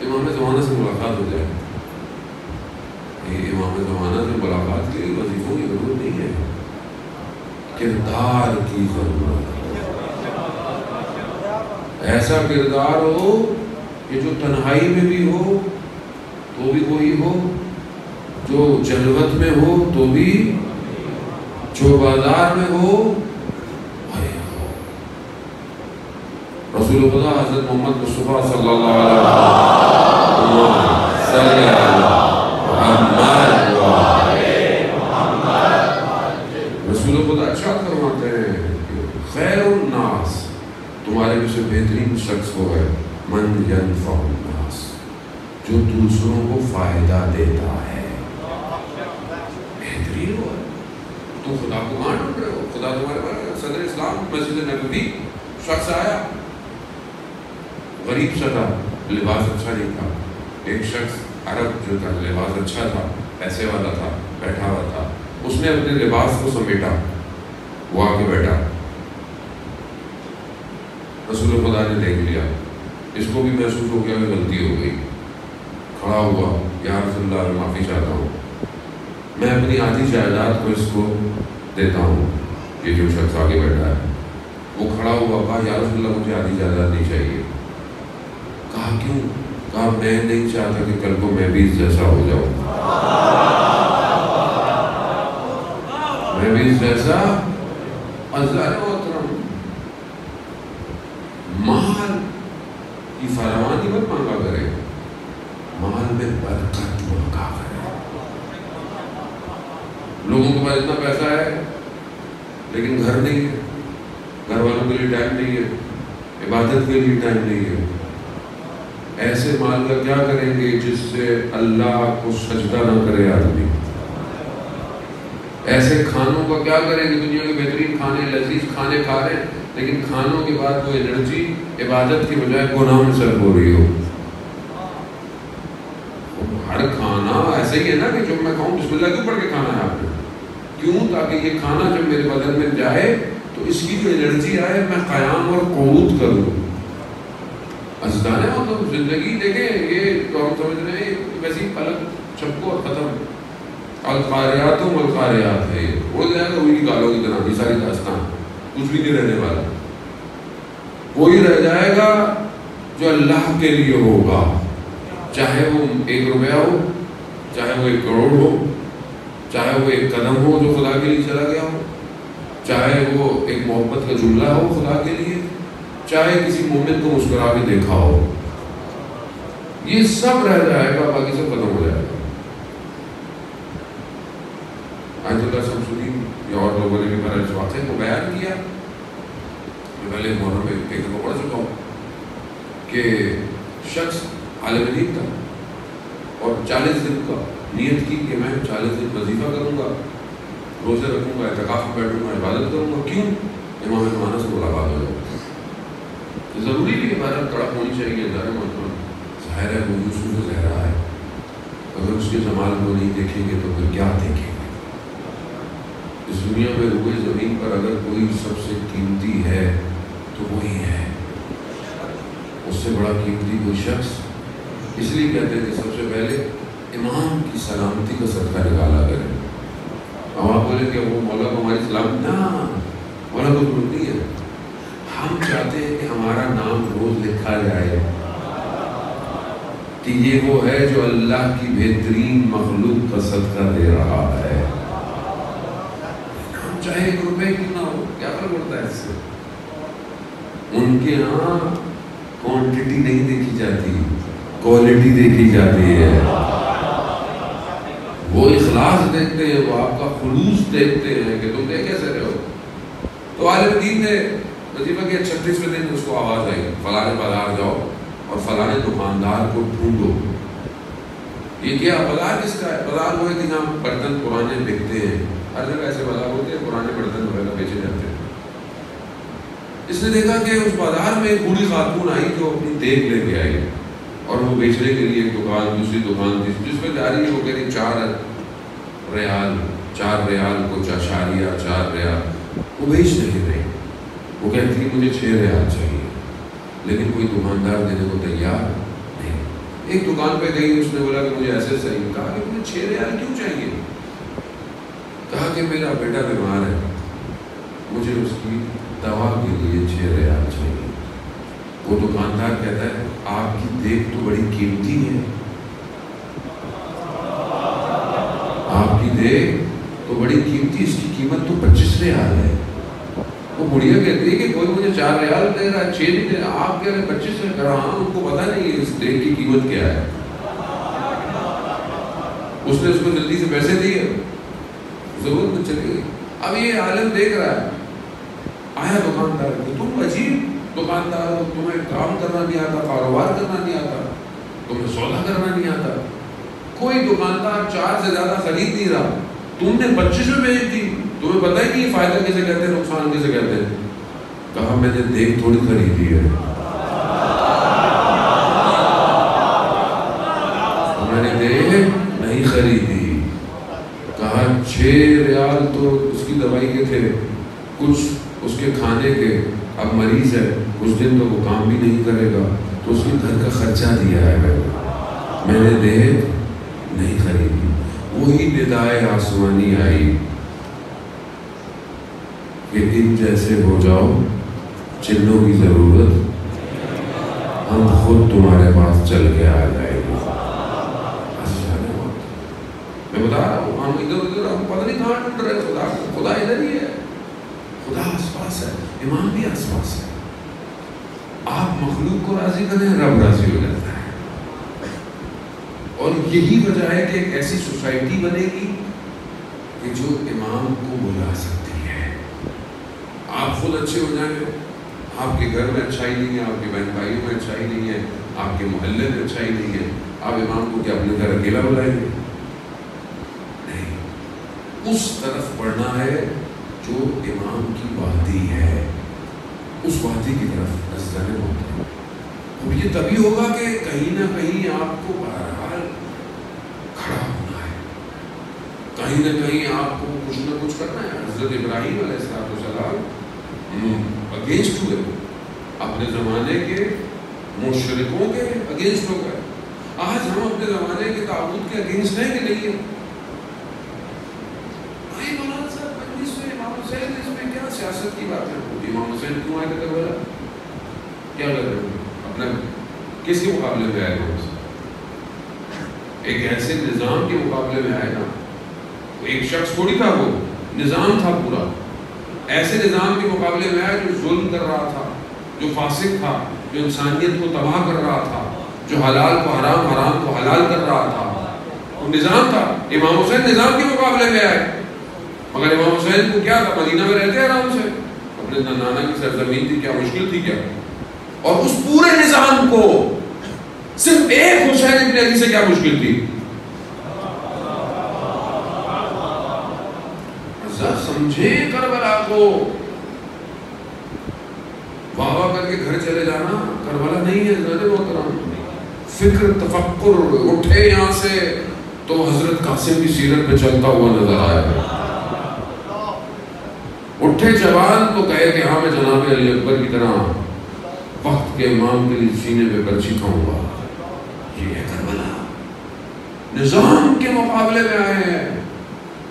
امام زمانہ سے ملاقات ہو جائے. امام زمانہ سے ملاقات کے لیے وظیفوں کی ضرورت نہیں ہے، کردار کی ضرورت ہے. ایسا کردار ہو کہ جو تنہائی میں بھی ہو تو بھی کوئی ہو، جو جلوت میں ہو تو بھی، جو بازار میں ہو بھائی ہو. رسول خدا حضرت محمد مصطفیٰ صلی اللہ علیہ وسلم رسول خدا اچھا فرماتے ہیں خیر الناس، تمہارے میں سے بہترین شخص وہ ہے من ینفع الناس، جو دوسروں کو فائدہ دیتا ہے. بہترین ہو ہے. تم خدا کو کہاں ڈھونڈ رہے ہو؟ خدا تمہارے پاس صدر اسلام مسجد نبوی شخص آیا، غریب سا تھا، لباس اچھا نہیں تھا. ایک شخص عرب جو تھا لباس اچھا تھا، پیسے والا تھا، بیٹھا ہوا تھا. اس نے اپنے لباس کو سمیٹا، وہ آ کے بیٹھا. رسول خدا نے دیکھ لیا، اس کو بھی محسوس ہو گیا کہ غلطی ہو گئی. کھڑا ہوا، یا رسول اللہ میں معافی چاہتا ہوں، میں اپنی آدھی جائیداد کو اس کو دیتا ہوں. یہ جو شخص آگے بیٹھا ہے وہ کھڑا ہوا، کہا یا رسول اللہ مجھے آدھی جائیداد نہیں چاہیے. کہا کیوں؟ کہا میں نہیں چاہتا کہ کل کو میں بھی اس جیسا ہو جاؤں. میں بھی اس جیسا. اللہ محترم، مال کی فراوانی مت مانگا کرے، مال میں برکت مانگا کرے. لوگوں کے پاس اتنا پیسہ ہے لیکن گھر نہیں ہے، گھر والوں کے لیے ٹائم نہیں ہے، عبادت کے لیے ٹائم نہیں ہے. ایسے مال کا کیا کریں گے جس سے اللہ کو سجدہ نہ کرے آدمی؟ ایسے کھانوں کا کیا کریں گے؟ دنیا کے بہترین کھانے، لذیذ کھانے کھا رہے ہیں لیکن کھانوں کے بعد وہ انرجی عبادت کی بجائے گناہ میں صرف ہو رہی ہو. ہر کھانا ایسے ہی ہے نا کہ جب میں کہوں بسم اللہ کیوں پڑھ کے کھانا ہے آپ نے؟ کیوں؟ تاکہ یہ کھانا جب میرے بدن میں جائے تو اس کی جو انرجی آئے میں قیام اور قعود کروں. ازدان ہے مطلب زندگی دیکھیں، یہ تو ہم سمجھ رہے ہیں ویسی پلک چپکو اور ختم. القاریات و ملقاریات ہے، وہ جائے گا وہی گالوں کی طرح. یہ ساری داستان کچھ بھی نہیں رہنے والا. وہی رہ جائے گا جو اللہ کے لیے ہوگا، چاہے وہ 1 روپیہ ہو، چاہے وہ 1 کروڑ ہو، چاہے وہ 1 قدم ہو جو خدا کے لیے چلا گیا ہو، چاہے وہ ایک محبت کا جملہ ہو خدا کے لیے، چاہے کسی مومن کو مسکرا کے دیکھا ہو. یہ سب رہ جائے گا، باقی سب ختم ہو جائے گا. آیت اللہ شمس الدین یا اور لوگوں نے بھی میرا اس واقعے کو بیان کیا. میں پہلے محرم میں ایک دفعہ پڑھ چکا ہوں کہ شخص عالم دین تھا اور 40 دن کا نیت کی کہ میں 40 دن وظیفہ کروں گا، روزے رکھوں گا، اعتکاف میں بیٹھوں گا، عبادت کروں گا. کیوں؟ امام زمانہ سے ملاقات ہو جائے. ضروری بھی ہمارا تڑپ ہونی چاہیے. ظاہر ہے وہ یوسف زہرا ہے، اگر اس کے جمال کو نہیں دیکھیں گے تو پھر کیا دیکھیں گے؟ اس دنیا میں روئے زمین پر اگر کوئی سب سے قیمتی ہے تو وہی ہے. اس سے بڑا قیمتی کوئی شخص. اس لیے کہتے ہیں کہ سب سے پہلے امام کی سلامتی کا صدقہ نکالا کریں. ہم آپ بولیں کہ وہ مولا کو ہماری سلامتی، نہ مولا کو ضرورت نہیں ہے. ہم چاہتے ہیں کہ ہمارا نام روز لکھا جائے کہ یہ وہ ہے جو اللہ کی بہترین مخلوق کا صدقہ دے رہا ہے. ہم چاہے 1 روپے کیوں نہ ہو، کیا فرق پڑتا ہے اس سے؟ ان کے ہاں کوانٹٹی نہیں دیکھی جاتی، کوالٹی دیکھی جاتی ہے. وہ اخلاص دیکھتے ہیں، وہ آپ کا خلوص دیکھتے ہیں کہ تم دے کیسے رہے ہو. تو عالم دین نے وظیفہ کیا، 36ویں دن اس کو آواز آئی فلاں بازار جاؤ اور فلاں دکاندار کو ڈھونڈو. یہ کیا بازار کس کا ہے؟ بازار وہ ہے کہ جہاں برتن پرانے بکتے ہیں. ہر جگہ ایسے بازار ہوتے ہیں، پرانے برتن وغیرہ بیچے جاتے ہیں. اس نے دیکھا کہ اس بازار میں ایک بوڑھی خاتون آئی جو اپنی دیگ لے کے آئی اور وہ بیچنے کے لیے ایک دکان دوسری دکان تھی جس پہ جا رہی ہے. وہ کہہ رہی 4 ریال کو 4 ریال وہ بیچ نہیں رہی. وہ کہتی ہے مجھے 6 ریال چاہیے، لیکن کوئی دکاندار دینے کو تیار نہیں. ایک دکان پہ گئی، اس نے بولا کہ مجھے ایسے صحیح. کہا کہ مجھے 6 ریال کیوں چاہیے؟ کہا کہ میرا بیٹا بیمار ہے، مجھے اس کی دوا کے لیے 6 ریال چاہیے. وہ دکاندار کہتا ہے آپ کی دیگ تو بڑی قیمتی ہے، آپ کی دیگ تو بڑی قیمتی، اس کی قیمت تو 25 ریال ہے. وہ بڑھیا کہتی ہے کہ کوئی مجھے 4 ریال دے رہا ہے، 6 نہیں دے رہا، آپ کہہ رہے ہیں 25 میں. ہاں ان کو پتا نہیں ہے اس دیگ کی قیمت کیا ہے. اس نے اس کو جلدی سے پیسے دیے، ضرورت میں چلی گئی. اب یہ عالم دیکھ رہا ہے. آیا دکاندار کہ تم عجیب دکاندار ہو، تمہیں کام کرنا نہیں آتا، کاروبار کرنا نہیں آتا، تمہیں سودا کرنا نہیں آتا. کوئی دکاندار 4 سے زیادہ خرید نہیں رہا، تم نے 25 میں بیچ دی. تمہیں پتہ ہی نہیں فائدہ کسے کہتے ہیں نقصان کسے کہتے ہیں؟ کہا میں نے دیکھ تھوڑی خریدی ہے، میں نے دیکھ نہیں خریدی. کہا 6 ریال تو اس کی دوائی کے تھے، کچھ اس کے کھانے کے، اب مریض ہے کچھ دن تو وہ کام بھی نہیں کرے گا تو اس کے گھر کا خرچہ دیا ہے میں نے دیکھ نہیں خریدی. وہی ندائے آسمانی آئی کہ ان جیسے ہو جاؤ، چلوں کی ضرورت، ہم خود تمہارے پاس چل کے آ جائیں گے. میں بتا رہا ہوں ہم ادھر ادھر ہم پتہ نہیں کہاں ڈھونڈ رہے خدا کو. خدا ادھر ہی ہے، خدا آس پاس ہے، امام بھی آس پاس ہے. آپ مخلوق کو راضی کریں، رب راضی ہو جاتا ہے. اور یہی وجہ ہے کہ ایک ایسی سوسائٹی بنے گی کہ جو امام کو بلا سکتی ہے. آپ خود اچھے ہو جائیں گے، آپ کے گھر میں اچھائی نہیں ہے، آپ کے بہن بھائیوں میں اچھائی نہیں ہے، آپ کے محلے میں اچھائی نہیں ہے، آپ امام کو کیا اپنے گھر اکیلا بلائیں گے؟ نہیں، اس طرف بڑھنا ہے جو امام کی وادی ہے، اس وادی کی طرف نظر ہوتا ہے. اور یہ تبھی ہوگا کہ کہیں نہ کہیں آپ کو بہرحال کھڑا ہونا ہے، کہیں نہ کہیں آپ کو کچھ نہ کچھ کرنا ہے. حضرت ابراہیم علیہ السلام اگینسٹ ہوئے، اپنے زمانے کے مشرکوں کے اگینسٹ ہو گئے. آج ہم اپنے زمانے کے طاغوت کے اگینسٹ ہیں کہ نہیں ہیں؟ مولانا صاحب امام حسین اس میں کیا سیاست کی بات ہے؟ امام حسین کیوں آئے تھے؟ کیا کر رہے ہو اپنے کس کے مقابلے میں آئے گا؟ ایک ایسے نظام کے مقابلے میں آئے نا. ایک شخص تھوڑی تھا، وہ نظام تھا پورا. ایسے نظام کے مقابلے میں آئے جو ظلم کر رہا تھا، جو فاسق تھا، جو انسانیت کو تباہ کر رہا تھا، جو حلال کو حرام، حرام کو حلال کر رہا تھا. وہ نظام تھا. امام حسین نظام کے مقابلے میں آئے، مگر امام حسین کو کیا تھا؟ مدینہ میں رہتے آرام سے، اپنے نانا کی سرزمین تھی، کیا مشکل تھی کیا؟ اور اس پورے نظام کو صرف ایک حسین ابن علی سے کیا مشکل تھی؟ سمجھے کربلا کو. واہ واہ کر کے گھر چلے جانا کربلا نہیں ہے حضرت محترم. فکر تفکر اٹھے یہاں سے تو حضرت قاسم کی سیرت پہ چلتا ہوا نظر آیا. اٹھے جوان تو کہے کہ ہاں میں جناب علی اکبر کی طرح وقت کے امام کے لیے سینے پہ پرچی کھاؤں گا. یہ ہے کربلا. نظام کے مقابلے میں آئے ہیں.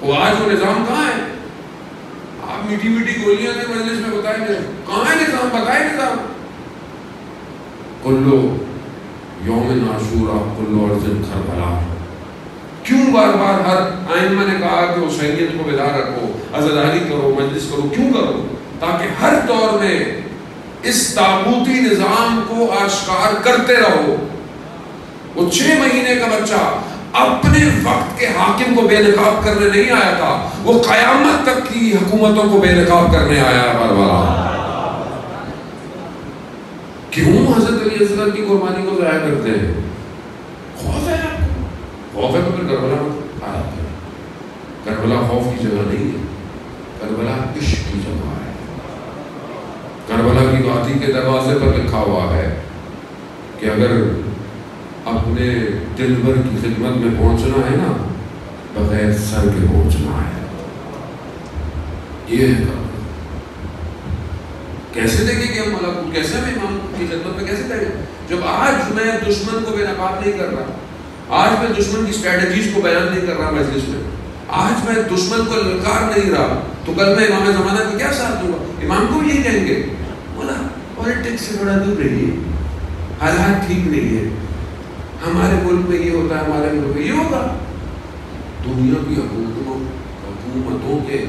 وہ آج وہ نظام کہاں ہے؟ آپ میٹھی میٹھی گولیاں نے مجلس میں بتائیں گے، کہاں ہے نظام؟ بتائیں نظام. کلو یوم عاشورہ کلو ارض کربلا. کیوں بار بار ہر ائمہ نے کہا کہ حسینیت کو بیدار رکھو، عزاداری کرو، مجلس کرو؟ کیوں کرو؟ تاکہ ہر دور میں اس طاغوتی نظام کو آشکار کرتے رہو. وہ 6 مہینے کا بچہ اپنے وقت کے حاکم کو بے نقاب کرنے نہیں آیا تھا، وہ قیامت تک کی حکومتوں کو بے نقاب کرنے آیا. کربلا کیوں حضرت علی اصغر کی قربانی کو ضائع کرتے ہیں؟ خوف ہے. خوف ہے تو پھر کربلا آیا. کربلا خوف کی جگہ نہیں ہے، کربلا عشق کی جگہ ہے. کربلا کی وادی کے دروازے پر لکھا ہوا ہے کہ اگر اپنے دلبر کی خدمت میں پہنچنا ہے نا، بغیر سر کے پہنچنا ہے. یہ ہے کربلا. کیسے دیکھیں گے ہم ملکوت؟ کیسے ہم امام کی خدمت میں کیسے کریں؟ جب آج میں دشمن کو بے نقاب نہیں کر رہا، آج میں دشمن کی اسٹریٹجیز کو بیان نہیں کر رہا مجلس میں، آج میں دشمن کو للکار نہیں رہا، تو کل میں امام زمانہ کو کیا ساتھ دوں گا؟ امام کو یہی کہیں گے بولا پالیٹکس سے بڑا دور رہیے، حالات ٹھیک نہیں ہے، ہمارے ملک میں یہ ہوتا ہے، ہمارے ملک میں یہ ہوگا. دنیا کی حکومتوں کے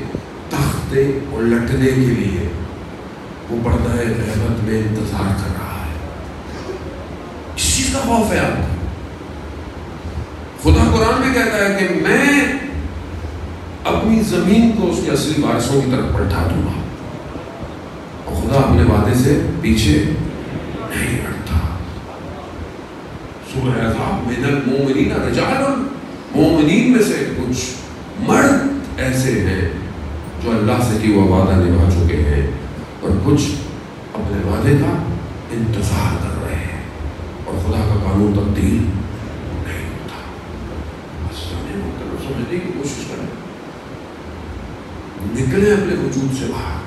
تختے الٹنے کے لیے وہ پردہ غیبت میں انتظار کر رہا ہے. اس چیز کا خوف ہے آپ کو. خدا قرآن میں کہتا ہے کہ میں اپنی زمین کو اس کے اصلی وارثوں کی طرف پلٹا دوں گا، اور خدا اپنے وعدے سے پیچھے نہیں ہٹتا. سورہ احزاب من المؤمنین رجال، مومنین میں سے کچھ مرد ایسے ہیں جو جو اللہ سے کی وہ وعدہ نبھا چکے ہیں اور کچھ اپنے وعدے کا انتظار کر رہے ہیں اور خدا کا قانون تبدیل نہیں ہوتا. بس سمجھنے کی کوشش کریں, نکلیں اپنے وجود سے باہر,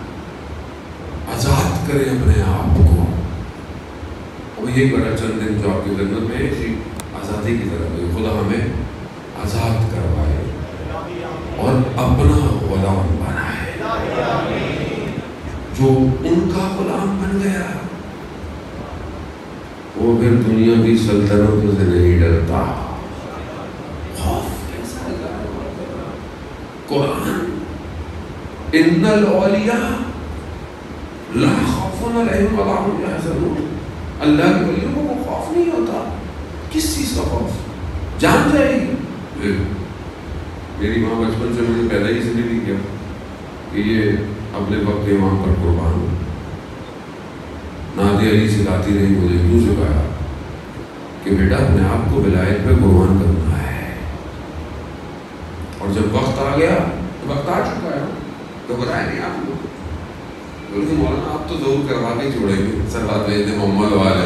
آزاد کریں اپنے آپ کو. اور یہی بڑا چند دن جو آپ کی خدمت میں اسی آزادی کی طرف ہے. خدا ہمیں آزاد کروائے اور اپنا غلام بنائے. جو ان کا غلام بن گیا وہ پھر دنیا کی سلطنتوں سے نہیں ڈرتا. خوف کیسا لگا قرآن, ان الاولیاء لا خوف علیہم ولا هم یحزنون. اللہ کے ولیوں کو خوف نہیں ہوتا. کس چیز کا خوف؟ جان جائے گی. میری ماں بچپن سے مجھے پہلے ہی سے نہیں کیا کہ یہ اپنے وقت امام پر قربان ہو. نادی علی سکھاتی رہی مجھے, کیوں سکھایا کہ بیٹا اپنے آپ کو ولایت پہ قربان کرنا ہے. اور جب وقت آ گیا تو وقت آ چکا ہے تو بتائیں نہیں آپ کو, بلکہ مولانا آپ تو ضرور کروا کے چھوڑیں گے. سر بات بھیجتے محمد والے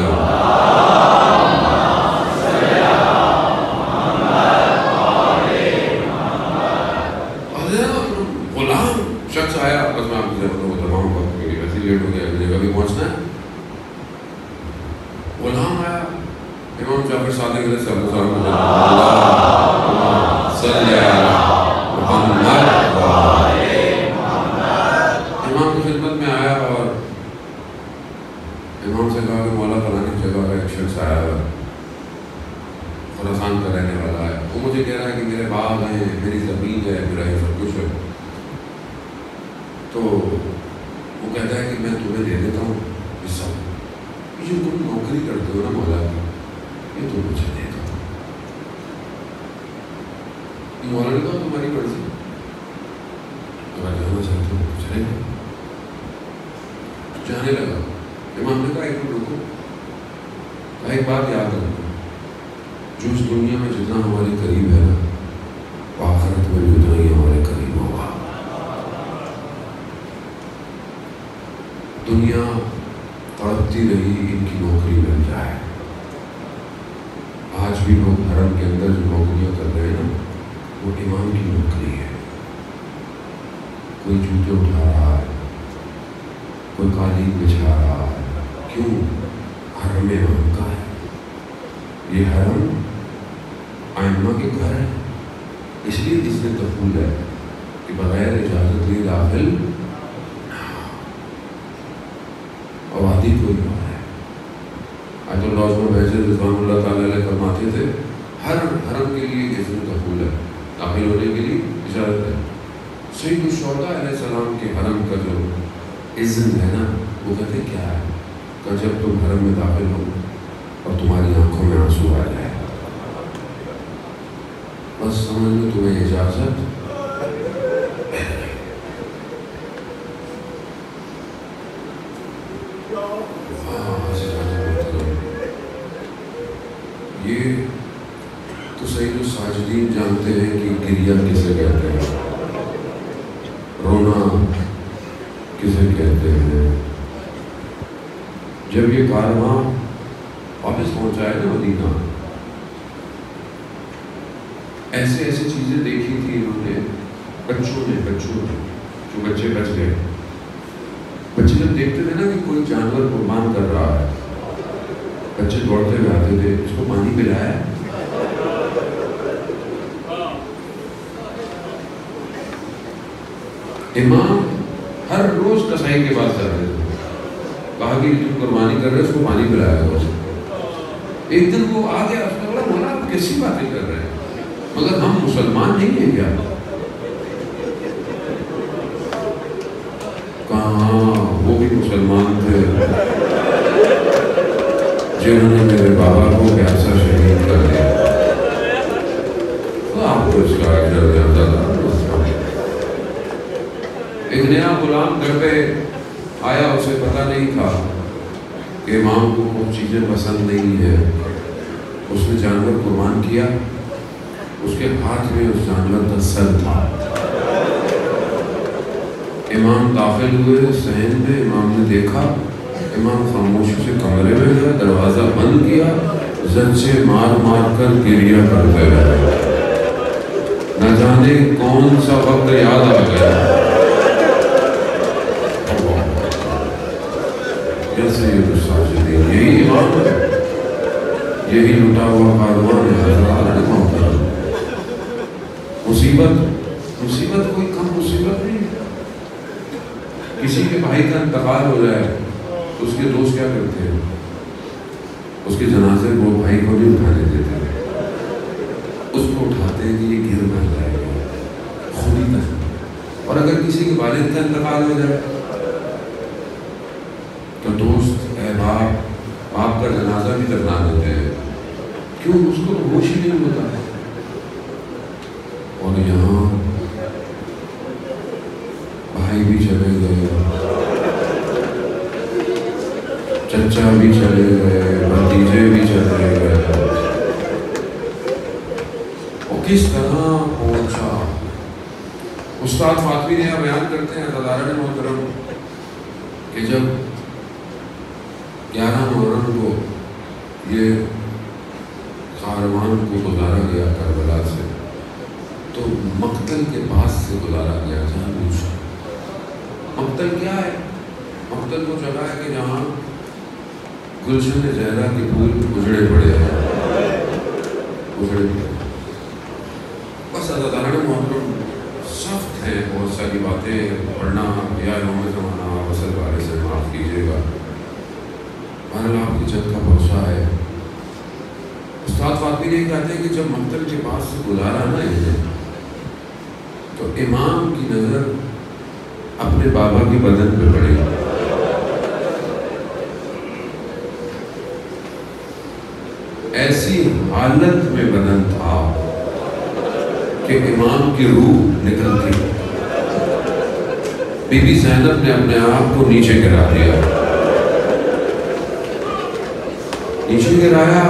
غلام شخص آیا. بس میں آپ کو تمام وقت کے لیے ویسے لیٹ ہو گیا, مجھے کبھی پہنچنا ہے. غلام آیا, امام جعفر صادق علیہ السلام امام کی خدمت میں آیا اور امام سے کہا کہ مولا فلانی جگہ کا ایک شخص آیا ہے, خراسان کا رہنے والا ہے. وہ مجھے کہہ رہا ہے کہ میرے باغ ہیں, میری زمین ہے, میرا یہ سب کچھ ہے. تو وہ کہتا ہے کہ میں تمہیں دے دیتا ہوں یہ سب. یہ جو تم نوکری کرتے ہو نا مولا کی, یہ تم مجھے دے دو. مولا نے کہا تمہاری مرضی, اگر جانا چاہتے ہو تو چلے گا. جانے لگا. امام نے کہا ایک منٹ رکو, ایک بات یاد رکھو, جو اس دنیا میں جتنا ہمارے قریب ہے نا, آخرت میں بھی اتنا ہی ہمارے قریب ہوگا. دنیا تڑپتی رہی ان کی نوکری مل جائے. آج بھی لوگ حرم کے اندر جو نوکریاں کر رہے ہیں نا, وہ امام کی نوکری ہے. کوئی جوتے اٹھا رہا ہے, کوئی قالین بچھا رہا ہے. کیوں؟ حرم امام کا ہے. یہ حرم ائمہ کے گھر ہے, اس لیے اس میں دخول ہے کہ بغیر اجازت لیے داخل آبادی کوئی نہ ہے. آیت اللہ عثمان بہزت رضوان اللہ تعالیٰ علیہ فرماتے تھے ہر حرم کے لیے اس میں دخول ہے, داخل ہونے کے لیے اجازت ہے. سید الشہداء علیہ السلام کے حرم کا جو اذن ہے نا, وہ کہتے کیا ہے کہ جب تم حرم میں داخل ہو اور تمہاری آنکھوں میں آنسو آ جائے, بس سمجھ لو تمہیں اجازت. یہ تو سید الساجدین جانتے ہیں کہ گریہ کسے کہتے ہیں, رونا کسے کہتے ہیں. جب یہ کارواں واپس پہنچایا نا مدینہ, ایسے ایسے چیزیں دیکھی تھی انہوں نے, بچوں نے جو بچے بچ گئے. بچے جب دیکھتے تھے نا کہ کوئی جانور قربان کر رہا ہے, بچے دوڑتے ہوئے آتے تھے, اس کو پانی پلایا ہے. امام ہر روز کسائی کے پاس جاتے تھے, کہا کہ تم قربانی کر رہے, اس کو پانی پلایا ہے. ایک دن وہ آ گیا, اس نے بولا مولا آپ کیسی باتیں کر رہے ہیں, مگر ہم مسلمان نہیں ہیں کیا؟ کہاں, وہ بھی مسلمان تھے جنہوں نے میرے بابا کو پیاسا شہید کر دیا. تو آپ کو اس کا اجر زیادہ تھا. ایک نیا غلام گھر پہ آیا, اسے پتہ نہیں تھا کہ امام کو کچھ چیزیں پسند نہیں ہیں. اس نے جانور قربان کیا, اس کے ہاتھ میں اس جانور کا سر تھا. امام داخل ہوئے صحن میں، امام نے دیکھا، امام خاموشی سے کمرے میں گیا، دروازہ بند کیا، زچے مار مار کر گریہ کرتے رہے۔ نہ جانے کون سا وقت یاد آ گیا، کیسے یہ ساجدین، یہی امام ہے، یہی لٹا ہوا کاروان ہے حضرات محترم۔ مصیبت کوئی کم مصیبت نہیں ہے۔ کسی کے بھائی کا انتقال ہو جائے تو اس کے دوست کیا کرتے ہیں؟ اس کے جنازے وہ بھائی کو نہیں اٹھانے دیتے، اس کو اٹھاتے ہیں کہ یہ گر بھر جائے گا خود ہی تک۔ اور اگر کسی کے والد کا انتقال ہو جائے تو دوست اے باپ کا جنازہ بھی دفنا دیتے ہیں، کیوں؟ اس کو ہوش ہی نہیں ہوتا ہے۔ اور یہاں بھائی بھی چلے گئے، چچا بھی چلے گئے، بھتیجے بھی چلے گئے، اور کس طرح پہنچا۔ استاد فاطمی نے بیان کرتے ہیں حضرات محترم کہ جب 11 محرم کو یہ کاروان کو گزارا گیا کربلا سے، تو مقتل کے پاس سے گزارا گیا جہاں دوسرا۔ مقتل کیا ہے؟ مقتل وہ جگہ ہے کہ جہاں گلشن زہرا کے پھول اجڑے پڑے ہیں، اجڑے پڑے۔ بس حضرات محترم سخت ہے، بہت ساری باتیں پڑھنا یا یوم زمانہ وصل والے سے معاف کیجیے گا، بہرحال آپ کی جد کا بھروسہ ہے۔ استاد فاطمی یہ کہتے ہیں کہ جب مقتل کے پاس سے گزارا نہ ہے تو امام کی نظر اپنے بابا کے بدن پہ پڑے گا۔ ایسی حالت میں بدن تھا کہ امام کی روح نکلتی۔ بی بی زینب نے اپنے آپ کو نیچے گرا دیا، نیچے گرایا،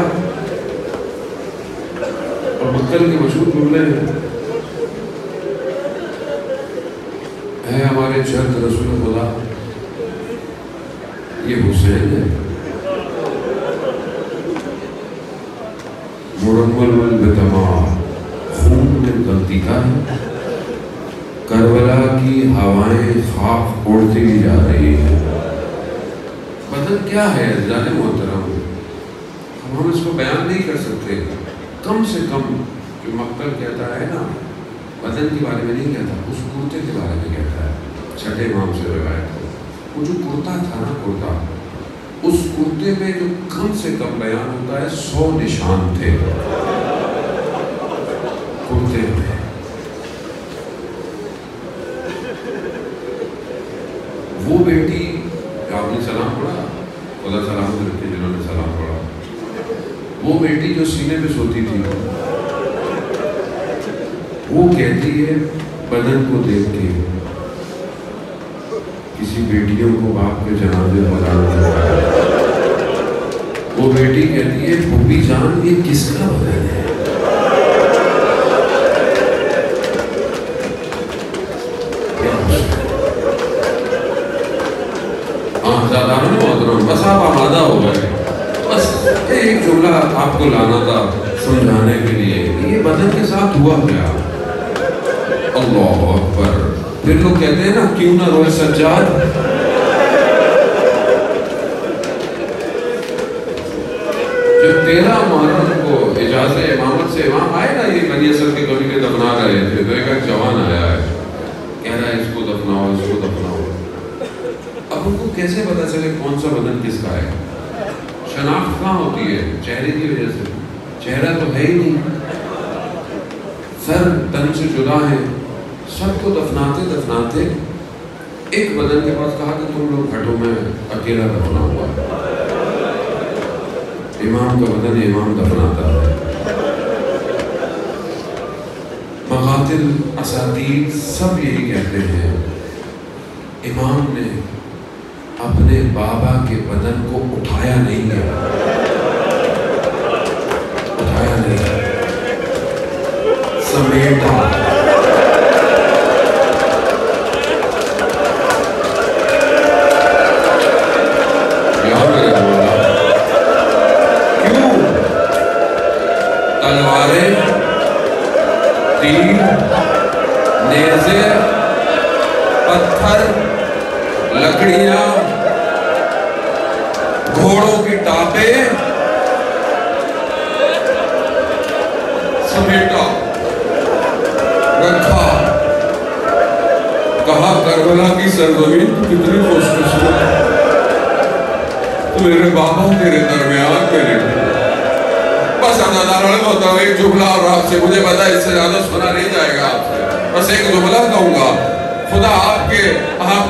اور مقتل کے مشہور جملے ہے ہمارے جد رسول خدا، یہ حسین ہے، مرمل بدمع خون میں غلطی کا ہے، کربلا کی ہوائیں خاک اڑتی بھی جا رہی ہے۔ بدن کیا ہے عزیزان محترم؟ ہم اس کو بیان نہیں کر سکتے۔ کم سے کم جو مقتل کہتا ہے نا، بدن کے بارے میں نہیں کہتا، اس کرتے کے بارے میں کہتا ہے۔ چھٹے امام سے روایت ہے، وہ جو کرتا تھا نا، کرتا، اس کرتے میں جو کم سے کم بیان ہوتا ہے 100 نشان تھے کرتے میں۔ وہ بیٹی آپ نے سلام پڑھا، خدا سلام کرتے جنہوں نے سلام پڑھا، وہ بیٹی جو سینے پہ سوتی تھی، وہ کہتی ہے بدن کو دیکھ کے، کسی بیٹیوں کو باپ کے جنازے بلانا، وہ بیٹی کہتی ہے پھوپھی جان یہ کس کا بدن ہے؟ بس آپ آمادہ ہو گئے، بس ایک جملہ آپ کو لانا تھا سمجھانے کے لیے، یہ بدن کے ساتھ ہوا کیا؟ اللہ اکبر۔ پھر لوگ کہتے ہیں نا کیوں نہ روئے سجاد، جب 13 محرم کو اجازت امامت سے امام آئے نا، یہ بنی اسد کے قبیلے دفنا رہے تھے، تو ایک جوان آیا ہے، کہہ رہا ہے اس کو دفناؤ، اس کو دفناؤ۔ اب ان کو کیسے پتا چلے کون سا بدن کس کا ہے؟ شناخت کہاں ہوتی ہے؟ چہرے کی وجہ سے، چہرہ تو ہے ہی نہیں، سر تن سے جدا ہے۔ سب کو دفناتے دفناتے ایک بدن کے پاس کہا کہ تم لوگ ہٹو، میں اکیلا دفنا ہوا ہے۔ امام کا بدن امام دفناتا ہے۔ مقاتل اساتید سب یہی کہتے ہیں، امام نے اپنے بابا کے بدن کو اٹھایا نہیں ہے، اٹھایا نہیں، سمیٹا۔ پتھر، لکڑیاں، گھوڑوں کی ٹاپیں سمیٹا رکھا. کہا کربلا کی سرزمین کتنی خوش قسمت ہے، میرے بابا تیرے درمیان میرے. بس اندازہ ہوتا ہوں ایک جملہ اور آپ سے، مجھے پتا اس سے زیادہ سنا نہیں جائے گا آپ سے، بس ایک جملہ کہوں گا. خدا آپ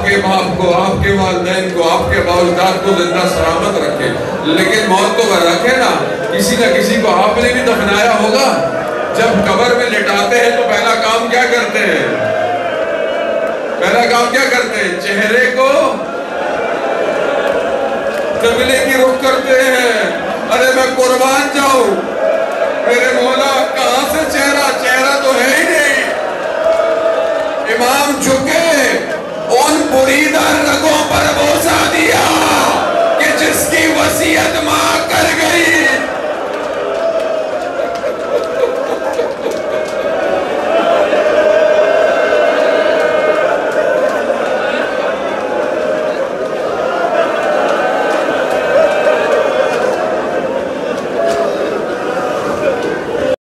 کے باپ کو، آپ کے والدین کو، آپ کے باوجداد کو زندہ سلامت رکھے. لیکن موت تو رکھے نا، کسی نہ کسی کو آپ نے بھی دفنایا ہوگا. جب قبر میں لٹاتے ہیں تو پہلا کام کیا کرتے ہیں؟ چہرے کو قبلے کی رخ کرتے ہیں. ارے میں قربان جاؤں میرے مولا، کہاں سے چہرہ تو ہے ہی نہیں. امام جھکے